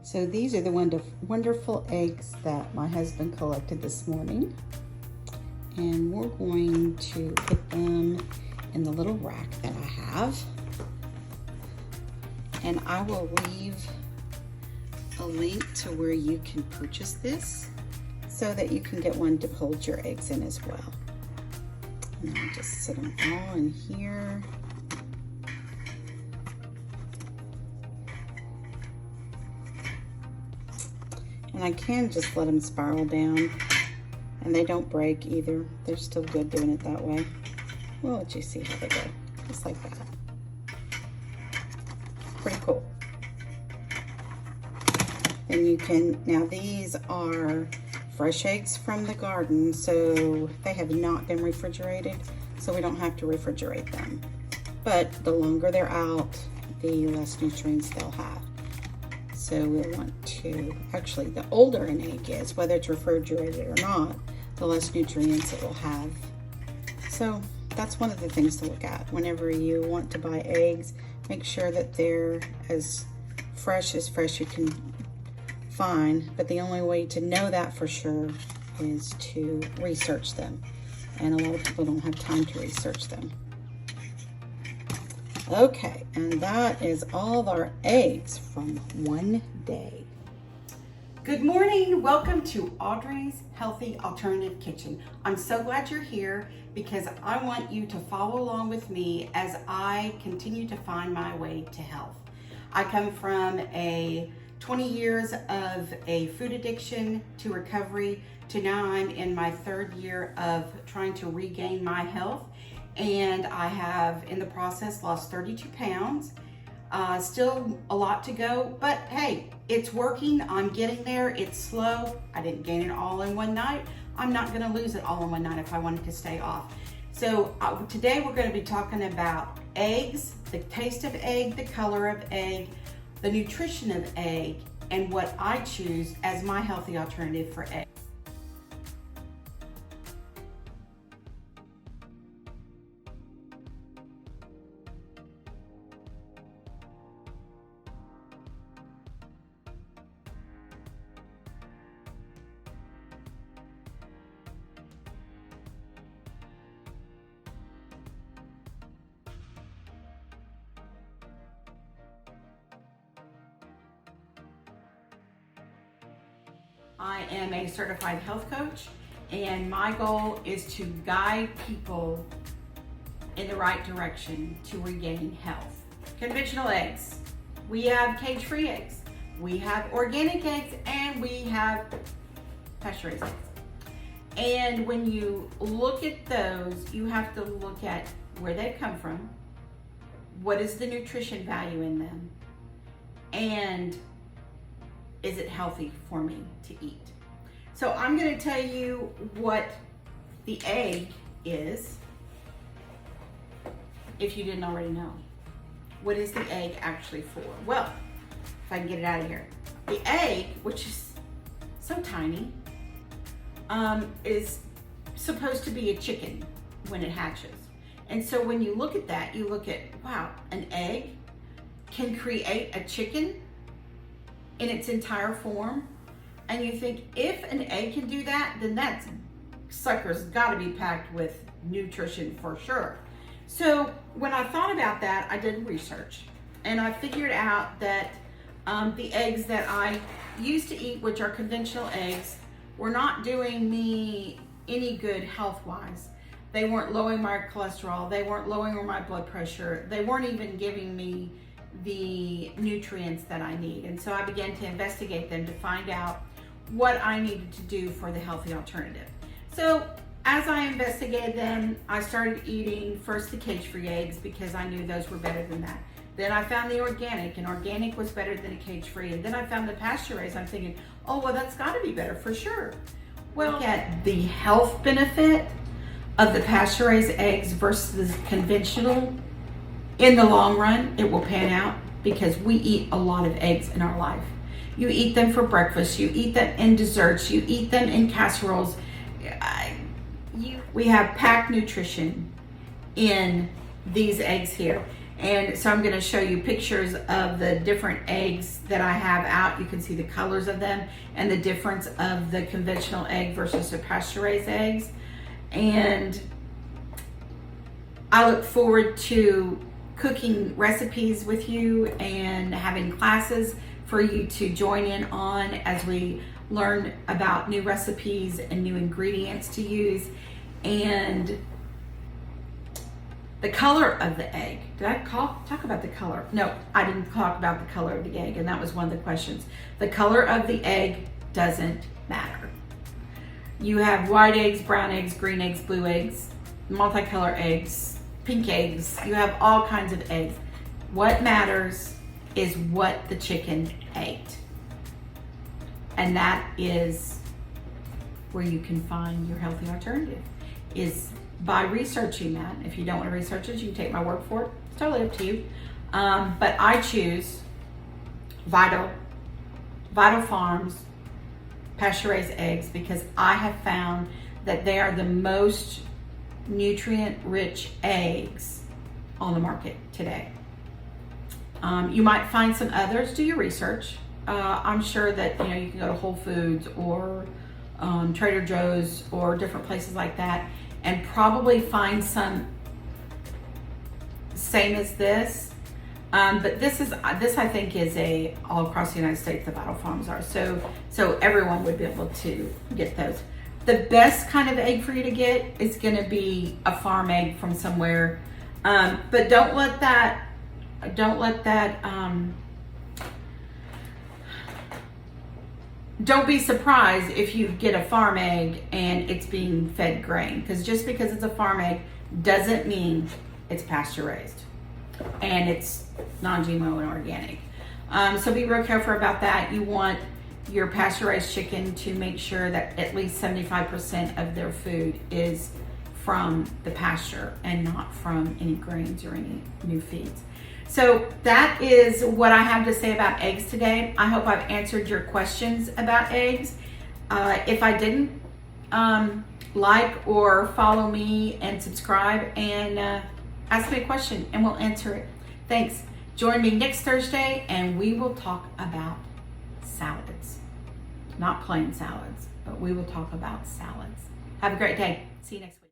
So these are the wonderful eggs that my husband collected this morning. And we're going to put them in the little rack that I have. And I will leave a link to where you can purchase this so that you can get one to hold your eggs in as well. And I'll just sit them all in here. And I can just let them spiral down, and they don't break either. They're still good doing it that way. We'll let you see how they go, just like that. Pretty cool. And you can, now these are fresh eggs from the garden, so they have not been refrigerated, so we don't have to refrigerate them. But the longer they're out, the less nutrients they'll have. So we'll want to, actually the older an egg is, whether it's refrigerated or not, the less nutrients it will have. So that's one of the things to look at. Whenever you want to buy eggs, make sure that they're as fresh you can find. But the only way to know that for sure is to research them. And a lot of people don't have time to research them. Okay, and that is all of our eggs from one day. Good morning, welcome to Audrey's Healthy Alternative Kitchen. I'm so glad you're here because I want you to follow along with me as I continue to find my way to health. I come from 20 years of a food addiction to recovery to now I'm in my third year of trying to regain my health. And I have, in the process, lost 32 pounds. Still a lot to go, but hey, it's working. I'm getting there. It's slow. I didn't gain it all in one night. I'm not gonna lose it all in one night if I wanted to stay off. So today we're gonna be talking about eggs, the taste of egg, the color of egg, the nutrition of egg, and what I choose as my healthy alternative for egg. I am a certified health coach, and my goal is to guide people in the right direction to regain health. Conventional eggs. We have cage-free eggs. We have organic eggs, and we have pasture-raised eggs. And when you look at those, you have to look at where they come from, what is the nutrition value in them, and is it healthy for me to eat? So I'm gonna tell you what the egg is, if you didn't already know. What is the egg actually for? Well, if I can get it out of here. The egg, which is so tiny, is supposed to be a chicken when it hatches. And so when you look at that, you look at, wow, an egg can create a chicken in its entire form, and you think if an egg can do that, then that sucker's got to be packed with nutrition for sure. So when I thought about that, I did research, and I figured out that the eggs that I used to eat, which are conventional eggs, were not doing me any good health-wise. They weren't lowering my cholesterol, they weren't lowering my blood pressure, they weren't even giving me the nutrients that I need. And so I began to investigate them to find out what I needed to do for the healthy alternative. So as I investigated them, I started eating first the cage-free eggs because I knew those were better than that. Then I found the organic, and organic was better than a cage-free. And then I found the pasture-raised. I'm thinking, oh, well, that's gotta be better for sure. Well, look at the health benefit of the pasture-raised eggs versus conventional. In the long run, it will pan out because we eat a lot of eggs in our life. You eat them for breakfast, you eat them in desserts, you eat them in casseroles. We have packed nutrition in these eggs here. And so I'm going to show you pictures of the different eggs that I have out. You can see the colors of them and the difference of the conventional egg versus the pasture-raised eggs. And I look forward to cooking recipes with you and having classes for you to join in on as we learn about new recipes and new ingredients to use. And the color of the egg. Did I talk about the color? No, I didn't talk about the color of the egg, and that was one of the questions. The color of the egg doesn't matter. You have white eggs, brown eggs, green eggs, blue eggs, multicolor eggs, pink eggs. You have all kinds of eggs. What matters is what the chicken ate. And that is where you can find your healthy alternative, is by researching that. If you don't want to research it, you can take my word for it. It's totally up to you. But I choose Vital Farms pasture-raised eggs because I have found that they are the most nutrient-rich eggs on the market today. You might find some others. Do your research. I'm sure that you can go to Whole Foods or Trader Joe's or different places like that, and probably find some same as this. But this I think is a all across the United States. The Vital Farms are so everyone would be able to get those. The best kind of egg for you to get is going to be a farm egg from somewhere, but don't let that. Don't be surprised if you get a farm egg and it's being fed grain, because just because it's a farm egg doesn't mean it's pasture raised and it's non-GMO and organic. So be real careful about that. You want your pasture raised chicken to make sure that at least 75% of their food is from the pasture and not from any grains or any new feeds. So that is what I have to say about eggs today. I hope I've answered your questions about eggs. If I didn't, like or follow me and subscribe and ask me a question and we'll answer it. Thanks. Join me next Thursday and we will talk about salads. Not plain salads, but we will talk about salads. Have a great day. See you next week.